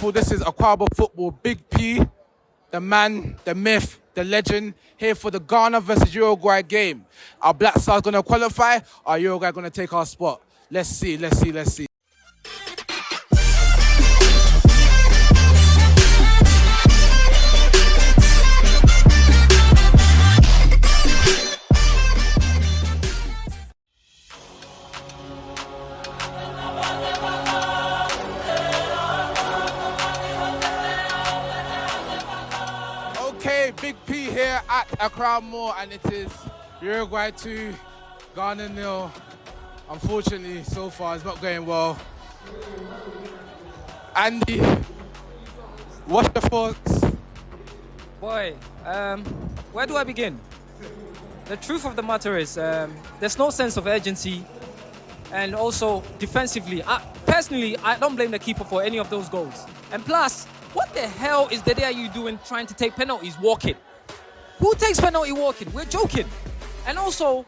people, this is Aquaba Football. Big P, the man, the myth, the legend, here for the Ghana versus Uruguay game. Are Blackstars going to qualify? Are Uruguay going to take our spot? Let's see. Okay, Big P here at Accra Mall, and it is Uruguay 2, Ghana 0. Unfortunately, so far, it's not going well. Andy, what's your thoughts? Boy, where do I begin? The truth of the matter is, there's no sense of urgency, and also defensively, personally, I don't blame the keeper for any of those goals. And plus, what the hell is the day you doing trying to take penalties walking? Who takes penalty walking? We're joking. And also,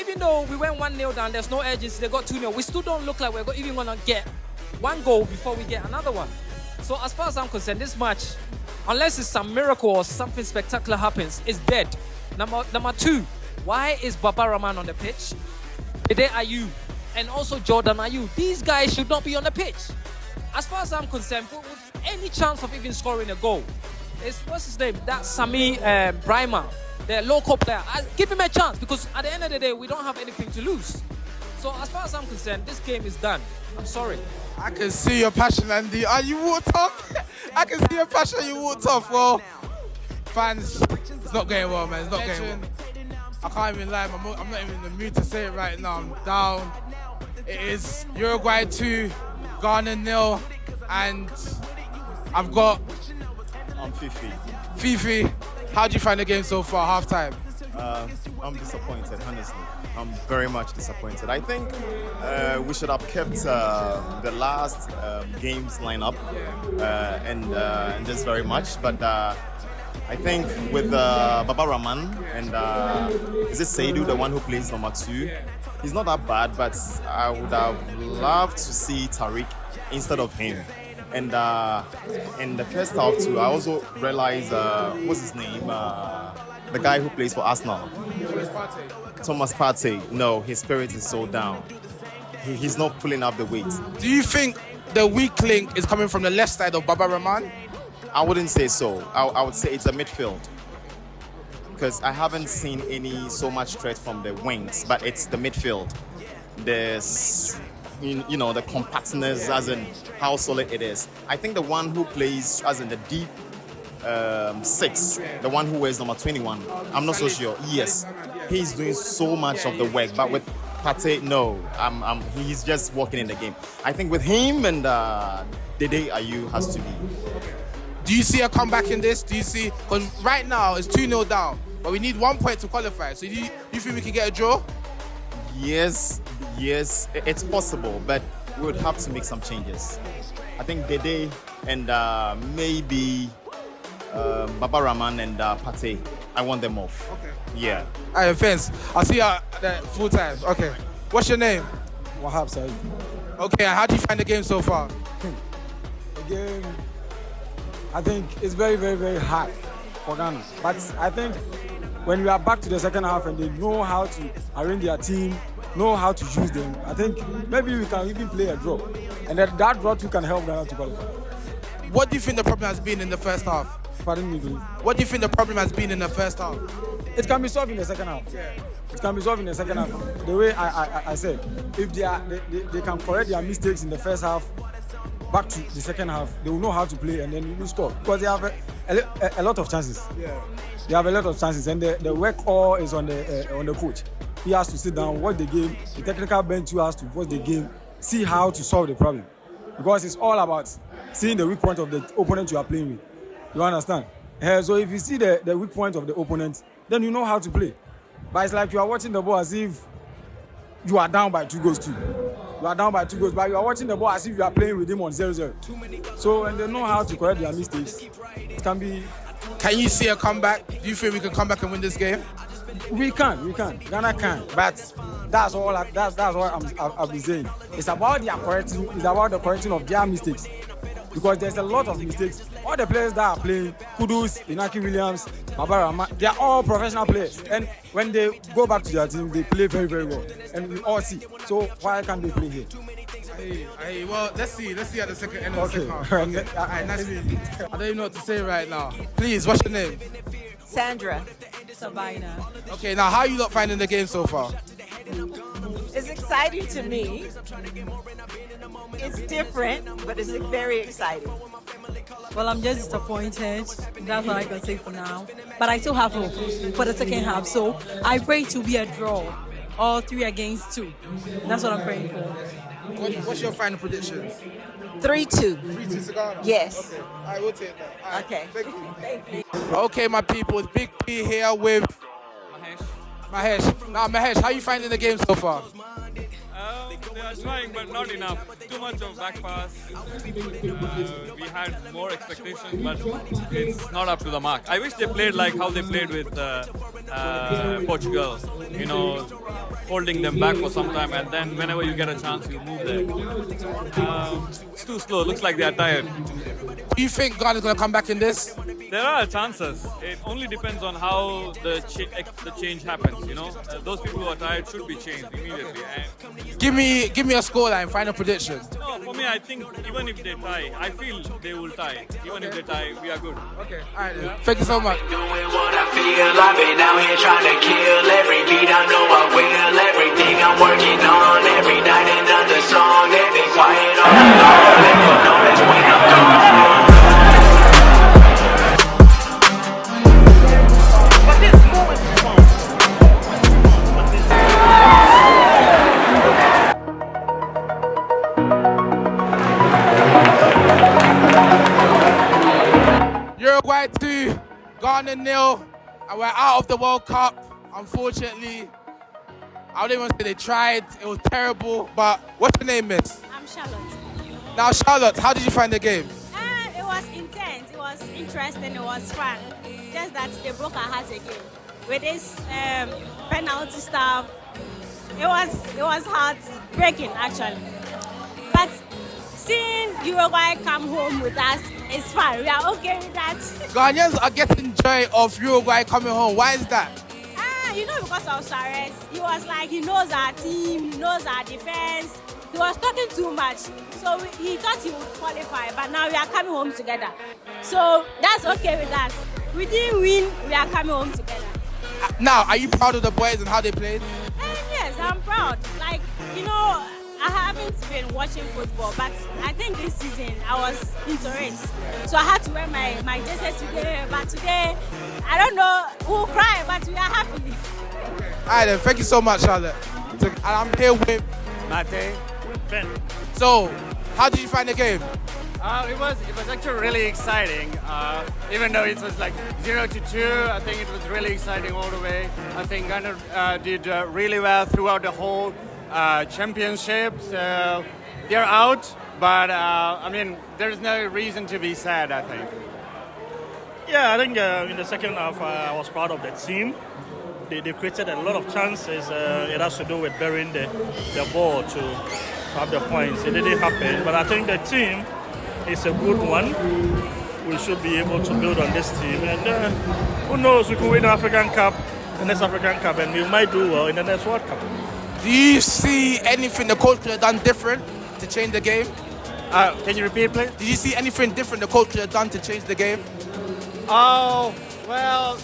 even though we went 1-0 down, there's no urgency, they got 2-0, we still don't look like we're even going to get one goal before we get another one. So as far as I'm concerned, this match, unless it's some miracle or something spectacular happens, is dead. Number two, why is Baba Rahman on the pitch? Dede Ayew and also Jordan Ayew. These guys should not be on the pitch. As far as I'm concerned, with any chance of even scoring a goal, what's his name? That's Sami Brahma, the local player. Give him a chance, because at the end of the day, we don't have anything to lose. So as far as I'm concerned, this game is done. I'm sorry. I can see your passion, Andy. Are you walked off? I can see your passion, you walked off. Well, fans, it's not going well, man. It's not going well. I can't even lie, I'm not even in the mood to say it right now. I'm down. It is Uruguay 2, Ghana 0, and I've got... I'm Fifi. Fifi, how do you find the game so far, half-time? I'm disappointed, honestly. I'm very much disappointed. I think we should have kept the last game's lineup and just very much. But I think with Baba Rahman and is it Saidu, the one who plays number 2? He's not that bad, but I would have loved to see Tariq instead of him. And in the first half too, I also realized what's his name, the guy who plays for Arsenal, Thomas Partey. No, his spirit is so down. He's not pulling up the weight. Do you think the weak link is coming from the left side of Baba Rahman? I wouldn't say so. I would say it's a midfield, because I haven't seen so much threat from the wings, but it's the midfield. There's the compactness, as in how solid it is. I think the one who plays as in the deep 6, the one who wears number 21, I'm not so sure. Yes, he's doing so much of the work, but with Partey, no, he's just walking in the game. I think with him and Dede Ayew has to be. Do you see a comeback in this? Do you see? Because right now it's 2-0 down, but we need 1 point to qualify. So do you think we can get a draw? Yes, it's possible, but we would have to make some changes. I think Dede and maybe Baba Rahman and Partey, I want them off. Okay. Yeah. All right, fence. I'll see you at the full time. Okay. What's your name? Wahab, sir. Okay, and how do you find the game so far? The game, I think it's very, very, very hard for Ghana. But I think when we are back to the second half and they know how to arrange their team, know how to use them, I think maybe we can even play a draw. And that draw too can help Ghana to qualify. What do you think the problem has been in the first half? Pardon me, please. What do you think the problem has been in the first half? It can be solved in the second half. Yeah. It can be solved in the second half. The way I said, if they can correct their mistakes in the first half, back to the second half, they will know how to play and then you will score. Because they have a lot of chances. Yeah. They have a lot of chances, and the work all is on the coach. He has to sit down, watch the game. The technical bench too has to watch the game, see how to solve the problem. Because it's all about seeing the weak point of the opponent you are playing with. You understand? So if you see the weak point of the opponent, then you know how to play. But it's like you are watching the ball as if you are down by 2 goals too. You are down by 2 goals, but you are watching the ball as if you are playing with him on 0-0. So when they know how to correct their mistakes, it can be. Can you see a comeback? Do you think we can come back and win this game? We can. Ghana can. But that's all. That's what I've been saying. It's about their correcting. It's about the correcting of their mistakes. because there's a lot of mistakes. All the players that are playing, Kudus, Inaki Williams, Babarama, they are all professional players. And when they go back to their team, they play very, very well. And we all see. So why can't they play here? Hey, well, let's see at the second end of the second half. Okay. Alright, nice meeting you. I don't even know what to say right now. Please, what's your name? Sandra. Sabina. Okay, now how are you not finding the game so far? It's exciting to me. It's different, but it's very exciting. Well, I'm just disappointed. That's what I can say for now. But I still have hope for the second half. So I pray to be a draw. All 3 against 2. That's what I'm praying for. What's your final predictions? 3-2. 3-2 to Ghana? Yes. Okay. I will take that. All right. Okay. Thank you. Okay, my people, it's Big P here with Mahesh. Now, Mahesh, how are you finding the game so far? They are trying, but not enough. Too much of back pass. We had more expectations, but it's not up to the mark. I wish they played like how they played with Portugal. You know, holding them back for some time, and then whenever you get a chance, you move there. It's too slow. Looks like they are tired. Do you think Ghana's going to come back in this? There are chances. It only depends on how the change happens. You know, those people who are tired should be changed immediately. And Give me a scoreline, final prediction. no, for me, I think even if they tie, I feel they will tie. Even if they tie, we are good. Okay, all right then. Thank you so much. Doing what I feel, I've been out here trying to kill every beat. I know I will, everything I'm working on. Every night another song, they've been quiet all along. Let me know that's when I'm gone. But this moment's fun. Uruguay 2, Ghana 0, and we're out of the World Cup. Unfortunately, I don't even say they tried. It was terrible. But what's your name, miss? I'm Charlotte. Now, Charlotte, how did you find the game? It was intense, it was interesting, it was fun. Just that they broke our hearts again. With this penalty stuff, it was heartbreaking actually. But seeing Uruguay come home with us is fun. We are okay with that. Ghanaians are getting joy of Uruguay coming home. Why is that? Because of Suarez. He was like, he knows our team, he knows our defense. He was talking too much. So he thought he would qualify, but now we are coming home together. So that's okay with us. We didn't win, we are coming home together. Now, are you proud of the boys and how they played? Yes, I'm proud. Like, I haven't been watching football, but I think this season I was into it. So I had to wear my jersey today, but today, I don't know who will cry, but we are happy. All right, then. Thank you so much, Charlotte. And I'm here with Mate. Ben. So, how did you find the game? It was actually really exciting. Even though it was like 0-2, I think it was really exciting all the way. I think Ghana did really well throughout the whole championship. So they're out, but I mean, there's no reason to be sad, I think. Yeah, I think in the second half, I was proud of the team. They created a lot of chances. It has to do with burying the ball to have the points. It didn't happen, but I think the team is a good one. We should be able to build on this team, and who knows, we could win the African Cup, the next African Cup, and we might do well in the next World Cup. Do you see anything the coach could have done different to change the game? Can you repeat, please? Did you see anything different the coach could have done to change the game? Oh, well,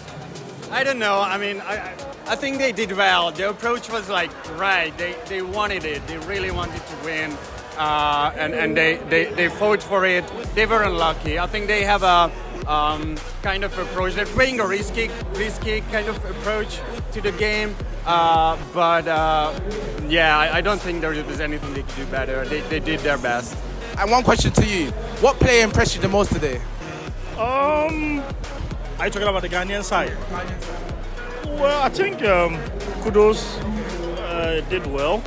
I don't know. I mean, I think they did well. The approach was like right. They wanted it. They really wanted to win, and they fought for it. They were unlucky. I think they have a kind of approach. They're playing a risky kind of approach to the game. But I don't think there was anything they could do better. They did their best. And one question to you: what player impressed you the most today? Are you talking about the Ghanaian side? Well, I think Kudos did well,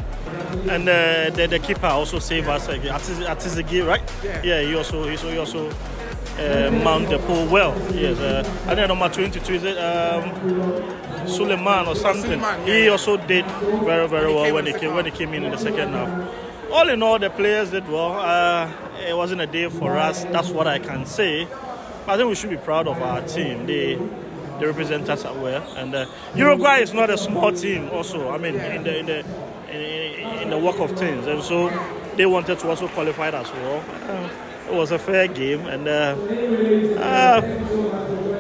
and the keeper also saved us. Atizigi, right? Yeah. He also mount the pole well. Yes. I think number 22 is it Suleiman or something. He also did very well when he came in the second half. all in all, the players did well. It wasn't a day for us. That's what I can say. But I think we should be proud of our team. They represent us well. And Uruguay is not a small team. Also, I mean, in the work of things, and so they wanted to also qualify as well. It was a fair game, and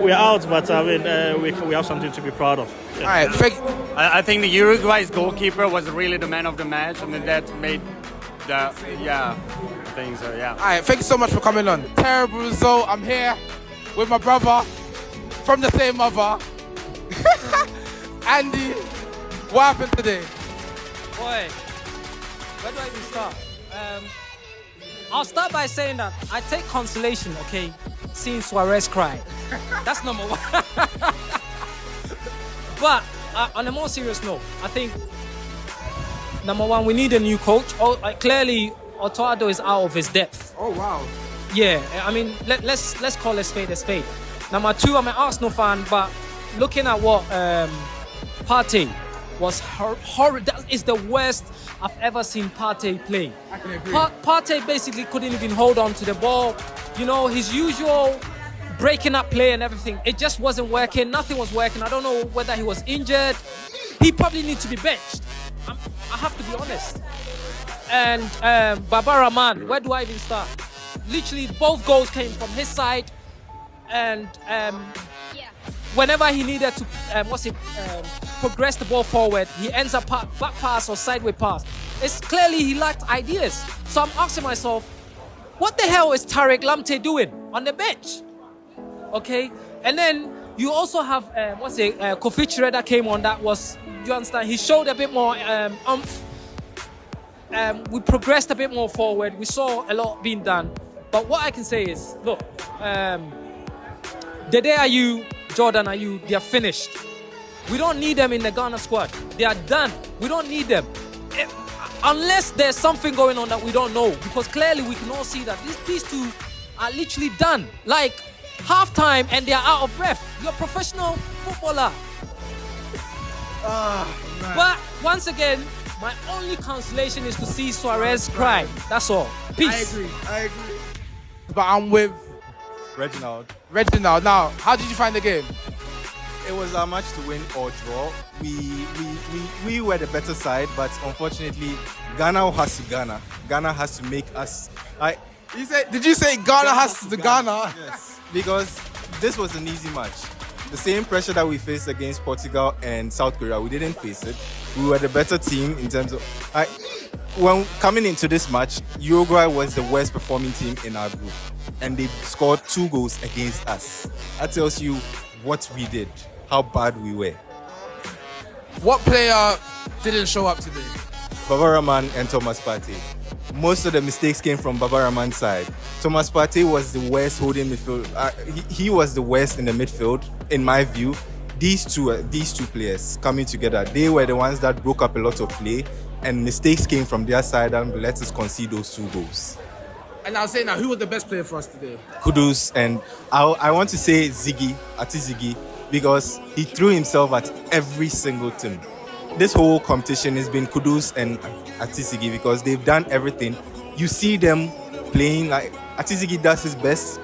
we're out. But I mean, we have something to be proud of. Yeah. All right, I think the Uruguay's goalkeeper was really the man of the match, and then that made the thing. So yeah. All right, thank you so much for coming on. Terrible result. I'm here with my brother from the same mother, Andy. What happened today? Boy, where do I even start? I'll start by saying that I take consolation, okay, seeing Suarez cry. That's number one. But on a more serious note, I think number one, we need a new coach. Clearly, Otoado is out of his depth. Oh wow. Yeah, I mean, let's call a spade a spade. Number two, I'm an Arsenal fan, but looking at what Partey was horrid. That is the worst I've ever seen Partey play. I can agree. Partey basically couldn't even hold on to the ball. You know, his usual breaking up play and everything, it just wasn't working. Nothing was working. I don't know whether he was injured. He probably needs to be benched. I have to be honest. And Baba Rahman, where do I even start? Literally, both goals came from his side. And whenever he needed to progress the ball forward, he ends up back pass or sideways pass. It's clearly he lacked ideas. So I'm asking myself, what the hell is Tariq Lamptey doing on the bench? Okay, and then you also have Kofi Chire that came on. That was, you understand? He showed a bit more oomph. We progressed a bit more forward. We saw a lot being done. But what I can say is, look, Dede Ayew, Jordan Ayew, they are finished. We don't need them in the Ghana squad. They are done. We don't need them. Unless there's something going on that we don't know. Because clearly we can all see that these two are literally done. Like half-time and they are out of breath. You're a professional footballer. But once again, my only consolation is to see Suarez cry. That's all. Peace. I agree. But I'm with Reginald. Now, how did you find the game? It was our match to win or draw. We were the better side, but unfortunately, Ghana has to Ghana. Ghana has to make us. Did you say Ghana has to Ghana? Yes, because this was an easy match. The same pressure that we faced against Portugal and South Korea, we didn't face it. We were the better team in terms of. When coming into this match, Uruguay was the worst performing team in our group, and they scored 2 goals against us. That tells you what we did, how bad we were. What player didn't show up today? Baba Rahman and Thomas Partey. Most of the mistakes came from Baba Rahman's side. Thomas Partey was the worst holding midfield. He was the worst in the midfield, in my view. These two players coming together, they were the ones that broke up a lot of play, and mistakes came from their side and let us concede those 2 goals. And I'll say now, who was the best player for us today? Kudus, and I want to say Ati Ziggy, because he threw himself at every single team. This whole competition has been Kudus and Ati Ziggy because they've done everything. You see them playing like Ati Ziggy does his best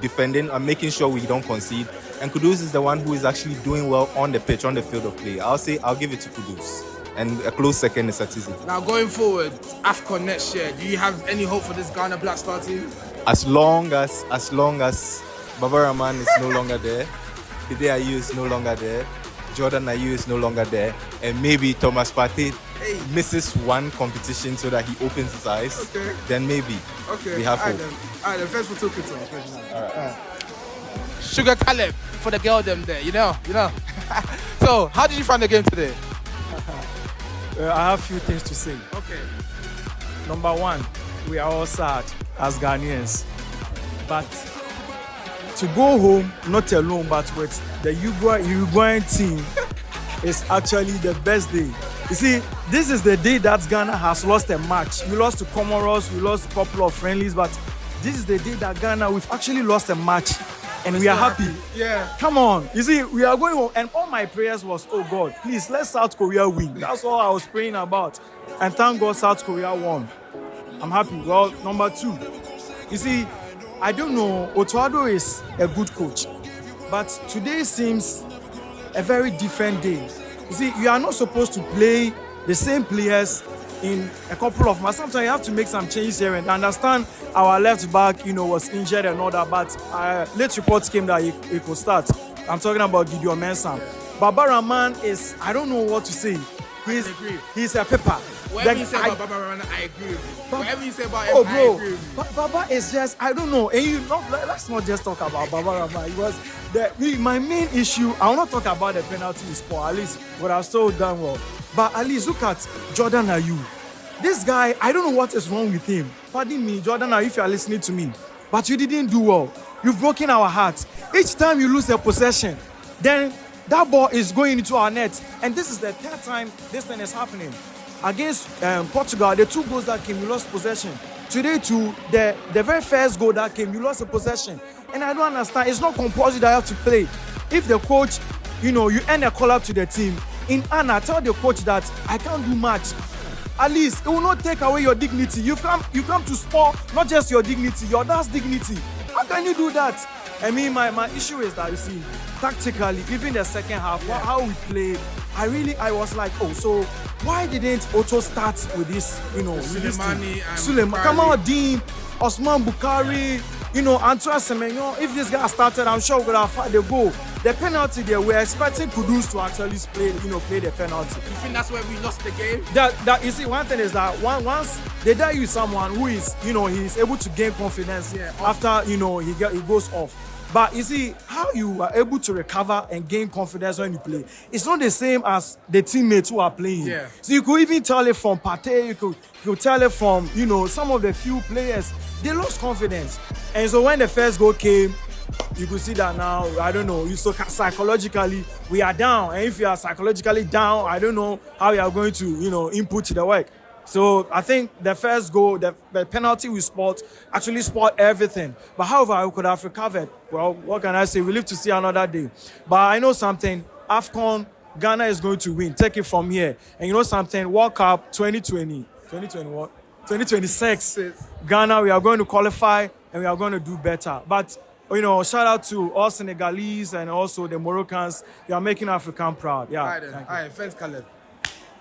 defending and making sure we don't concede. And Kudus is the one who is actually doing well on the pitch, on the field of play. I'll give it to Kudus. And a close second is Ati Ziggy. Now going forward, AFCON next year, do you have any hope for this Ghana Blackstars team? As long as Baba Rahman is no longer there, Dede Ayew is no longer there, Jordan Ayew is no longer there, and maybe Thomas Partey misses one competition so that he opens his eyes, then maybe we have hope. All right, then thanks for talking to us. All right. Sugar Caleb for the girl them there, you know. So, how did you find the game today? I have a few things to say. Okay. Number one, we are all sad as Ghanaians. But to go home, not alone, but with the Uruguayan team is actually the best day. You see, this is the day that Ghana has lost a match. We lost to Comoros, we lost a couple of friendlies, but this is the day that Ghana, we've actually lost a match. And we are happy. Yeah. Come on. You see, we are going home. And all my prayers was, oh God, please let South Korea win. That's all I was praying about. And thank God South Korea won. I'm happy. Well, number 2, you see, I don't know, Otuado is a good coach, but today seems a very different day. You see, you are not supposed to play the same players in a couple of months. Sometimes you have to make some changes here, and I understand our left back, was injured and all that, but late reports came that he could start. I'm talking about Gideon Mensah. Baba Rahman is, I don't know what to say. He's a pepper. Whatever you say about Baba Rahman, I agree with you. Whatever you say about him, I agree with you. Baba is just, I don't know. And let's not just talk about Baba Rahman. My main issue, I will not talk about the penalty he scored. At least what I've still done well. But at least look at Jordan Ayew. This guy, I don't know what is wrong with him. Pardon me, Jordan Ayew, if you are listening to me. But you didn't do well. You've broken our hearts. Each time you lose a possession, then that ball is going into our net. And this is the 3rd time this thing is happening. Against Portugal, the 2 goals that came, you lost possession. Today too, the very first goal that came, you lost a possession. And I don't understand. It's not compulsory that you have to play. If the coach, you end a call up to the team, in Anna, tell the coach that I can't do much. At least it will not take away your dignity. You come to sport, not just your dignity, your dad's dignity. How can you do that? I mean, my issue is that, you see, tactically, even the second half, how we played, I was like, so why didn't Otto start with this, Suleimani and Suleiman, Kamaldeen, Osman Bukhari, Antoine Semenyo. If this guy started, I'm sure we would have had the goal. The penalty there, we're expecting Kudus to actually play the penalty. You think that's where we lost the game? That you see, one thing is that once they die with someone who is, he's able to gain confidence after, he goes off. But you see, how you are able to recover and gain confidence when you play, it's not the same as the teammates who are playing. Yeah. So you could even tell it from Partey, you could tell it from, some of the few players, they lost confidence. And so when the first goal came, you could see that now, I don't know, psychologically, we are down. And if you are psychologically down, I don't know how you are going to, input the work. So I think the first goal, the penalty we actually spoiled everything. But however, we could have recovered. Well, what can I say? We live to see another day. But I know something. AFCON, Ghana is going to win. Take it from here. And you know something? World Cup 2026. Ghana, we are going to qualify and we are going to do better. But shout out to all Senegalese and also the Moroccans. You are making African proud. Yeah. All right, then. All right, thanks, Khaled.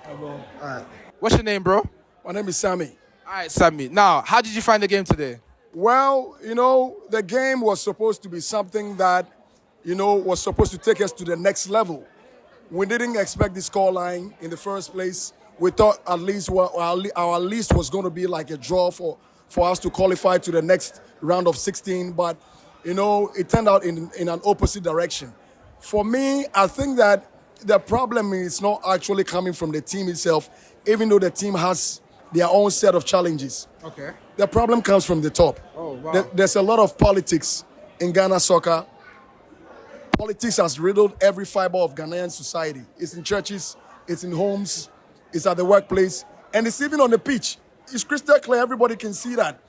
All right. What's your name, bro? My name is Sammy. All right, Sammy. Now, how did you find the game today? Well, the game was supposed to be something that, was supposed to take us to the next level. We didn't expect the scoreline in the first place. We thought at least our list was going to be like a draw for us to qualify to the next round of 16. But, it turned out in an opposite direction. For me, I think that the problem is not actually coming from the team itself, even though the team has their own set of challenges. Okay. The problem comes from the top. Oh, wow. There's a lot of politics in Ghana soccer. Politics has riddled every fiber of Ghanaian society. It's in churches, it's in homes, it's at the workplace, and it's even on the pitch. It's crystal clear, everybody can see that.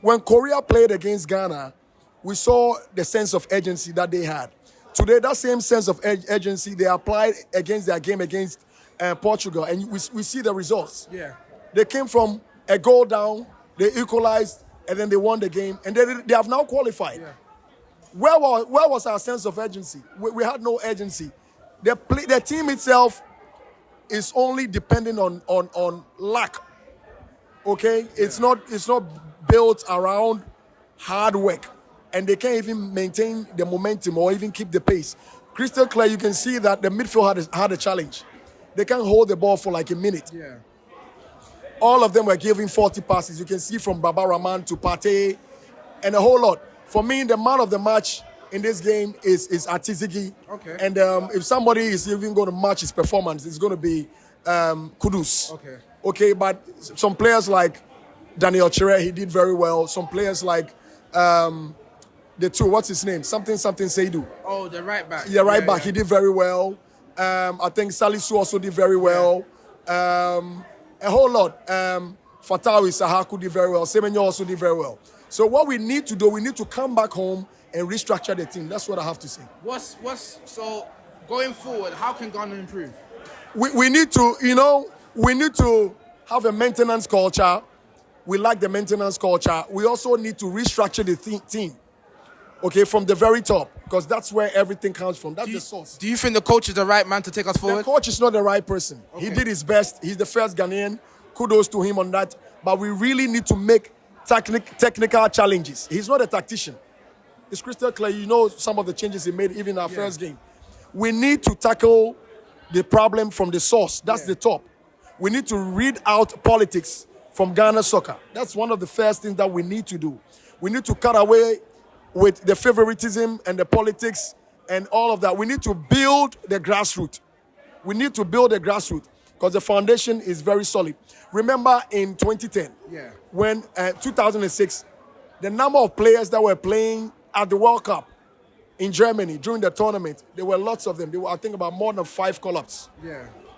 When Korea played against Ghana, we saw the sense of urgency that they had. Today, that same sense of urgency, they applied against their game against Portugal, and we see the results. Yeah. They came from a goal down, they equalized, and then they won the game, and they have now qualified. Yeah. Where was our sense of urgency? We had no urgency. The team itself is only dependent on luck. Okay? Yeah. It's not built around hard work. And they can't even maintain the momentum or even keep the pace. Crystal clear, you can see that the midfield had a challenge. They can't hold the ball for like a minute. Yeah. All of them were giving 40 passes. You can see from Baba Rahman to Partey and a whole lot. For me, the man of the match in this game is Atizigi. Okay. And if somebody is even going to match his performance, it's going to be Kudus. Okay. Okay, but some players like Daniel Chere, he did very well. Some players like the two, what's his name? Something Seidu. Oh, the right back. Yeah, right back. Yeah. He did very well. I think Salisu also did very well. A whole lot. Fatawi Sahaku did very well. Semenyo also did very well. So what we need to do, we need to come back home and restructure the team. That's what I have to say. So going forward, how can Ghana improve? We need to, we need to have a maintenance culture We lack the maintenance culture. We also need to restructure the team. Okay, from the very top, because that's where everything comes from. That's the source. Do you think the coach is the right man to take us forward? The coach is not the right person. Okay. He did his best. He's the first Ghanaian. Kudos to him on that. But we really need to make technical challenges. He's not a tactician. It's crystal clear. You know some of the changes he made even in our first game. We need to tackle the problem from the source. That's the top. We need to read out politics from Ghana soccer. That's one of the first things that we need to do. We need to cut away with the favoritism and the politics and all of that. We need to build the grassroots. We need to build the grassroots because the foundation is very solid. Remember in 2010, when 2006, the number of players that were playing at the World Cup in Germany during the tournament, there were lots of them. There were, I think, about more than 5 call-ups.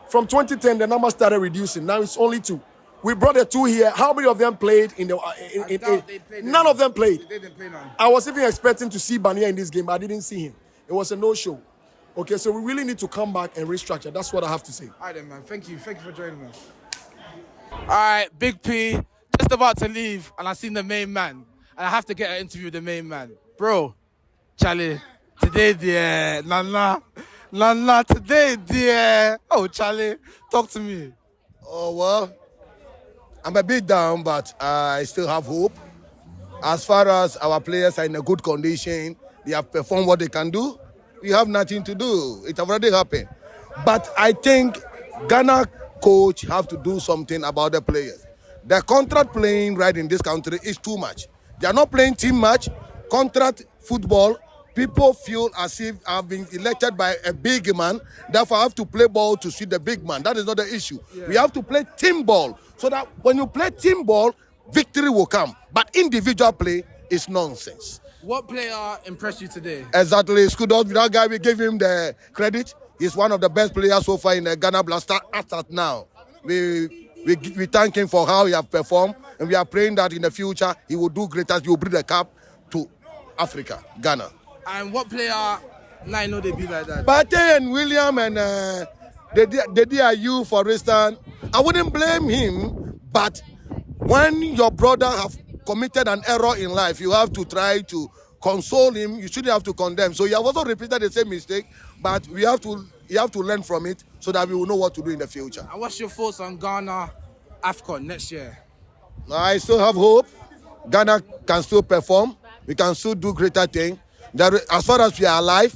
From 2010, the number started reducing. Now it's only 2. We brought the 2 here. How many of them played in the? None of them played. They didn't play none. I was even expecting to see Bania in this game, but I didn't see him. It was a no-show. Okay, so we really need to come back and restructure. That's what I have to say. All right, then, man. Thank you. Thank you for joining us. All right, Big P, just about to leave, and I seen the main man, and I have to get an interview with the main man, bro. Charlie, today, dear, Nana, today, dear. Oh, Charlie, talk to me. Oh well. I'm a bit down, but I still have hope. As far as our players are in a good condition, they have performed what they can do, we have nothing to do. It already happened. But I think Ghana coach have to do something about the players. The contract playing right in this country is too much. They are not playing team match, contract football. People feel as if I've been elected by a big man, therefore I have to play ball to suit the big man. That is not the issue. We have to play team ball. So that when you play team ball, victory will come. But individual play is nonsense. What player impressed you today? Exactly. Skudov, that guy, we give him the credit. He's one of the best players so far in the Ghana Blackstars at now. We thank him for how he has performed, and we are praying that in the future he will do greater. He will bring the cup to Africa, Ghana. And what player, now I know they be like that? Pate and William and the DIU, for instance, I wouldn't blame him, but when your brother have committed an error in life, you have to try to console him. You shouldn't have to condemn. So you have also repeated the same mistake, but you have to learn from it so that we will know what to do in the future. And what's your thoughts on Ghana AFCON next year? I still have hope. Ghana can still perform. We can still do greater things. As far as we are alive,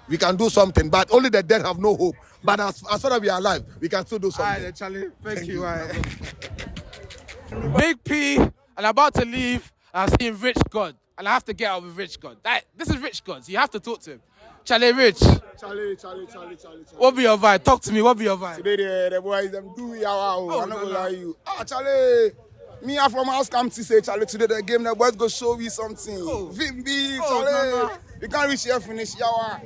we can do something, but only the dead have no hope. But as far as we are alive, we can still do something. All right, Charlie. Thank you. All right. Big P, and I'm about to leave, and I'm seeing Rich God, and I have to get out with Rich God. This is Rich God, so you have to talk to him. Charlie, Rich. Charlie. What be your vibe? Talk to me. What be your vibe? Today the boys them do yawa. I'm not gonna lie you. Charlie. Me are from house come to say Charlie today the game the boys go show me something. Vimbi, Charlie. We can't reach here finish yawa.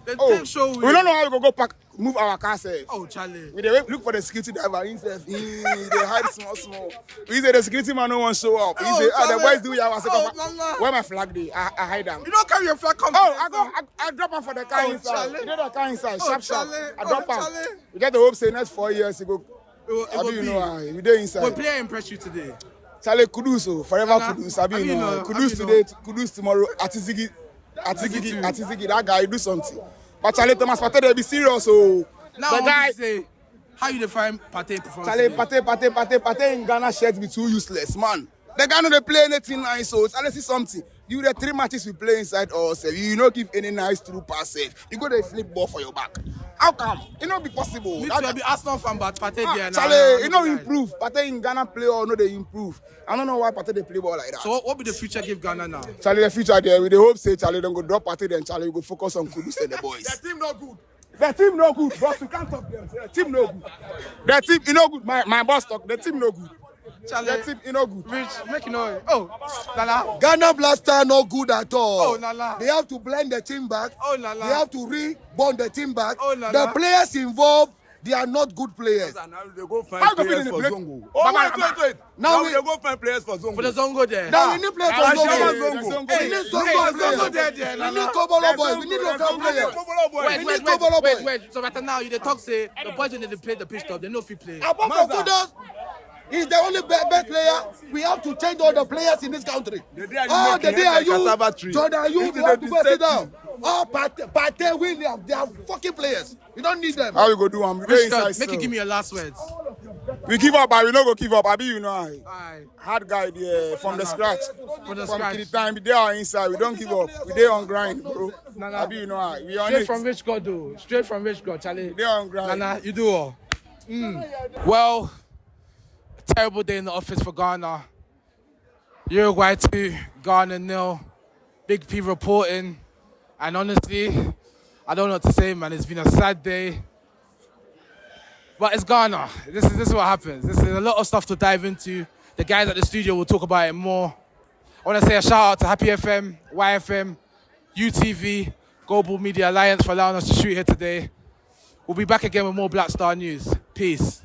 We don't know how we go move our car safe. Oh, Charlie. We look for the security driver himself. They hide small. We say the security man no one show up. He say, the boys do yawa. Where my flag day? I hide them. You don't carry your flag. I drop them for the car inside. You know the car inside. Sharp. I drop them. We get the hope say next 4 years ago. How do you know? We there inside. What player impressed you today? Charlie Kudus, forever Kudus. I mean, Kudus today, Kudus tomorrow. Atizigi, that guy do something. But Charlie Thomas Partey, they be serious. So now the guy say, how you define Partey performance? Charlie Partey in Ghana shirt be too useless, man. The guy no they play anything nice. So Charlie see something. You the 3 matches we play inside ourselves. You not give any nice through pass safe. You go to flip ball for your back. How come? It not be possible. Me too, be Arsenal fan, but Partey there now. Charlie, you know improve. Partey in Ghana play or no they improve. I don't know why Partey they play ball like that. So what will the future give Ghana now? Charlie, the future there. We the hope say Charlie don't go drop Partey then Charlie go focus on Kudus and the boys. The team not good. The team no good, boss. You can't talk them. The team no good. The team you know good. My boss talk. The team no good. Charlie, the team you know good. Rich, make noise. Oh, Nala. Ghana Blackstars not good at all. Oh, Nala. They have to blend the team back. Oh, Nala. They have to reborn the team back. Oh, Nala. The players involved, they are not good players. Now they go find players for Zongo. Oh, wait. Now they go find players for Zongo. For the Zongo there. Now we need players for Zongo. We need Zongo players. We need Kobolo boys. We need local players. Wait. So right now, you the talk say the boys when they play the pitch top, they know if you play. Apart from Kudos, He's the only best player. We have to change all the players in this country. The day are you, Jordan, you have to go sit down. Oh, Pate, William, they are fucking players. You don't need them. How we go do them? Make it give me your last words. We give up, but we don't go give up. Abi, you know, hard guy there from the scratch. From the time they are inside, we don't give up. We there on grind, bro. Abi, you know, we on Straight from which God, though. Straight from which God, Charlie. We there on grind. You do all. Well, a terrible day in the office for Ghana. Uruguay 2, Ghana 0. Big P reporting. And honestly, I don't know what to say, man. It's been a sad day. But it's Ghana. This is what happens. This is a lot of stuff to dive into. The guys at the studio will talk about it more. I want to say a shout out to Happy FM, YFM, UTV, Global Media Alliance for allowing us to shoot here today. We'll be back again with more Blackstar news. Peace.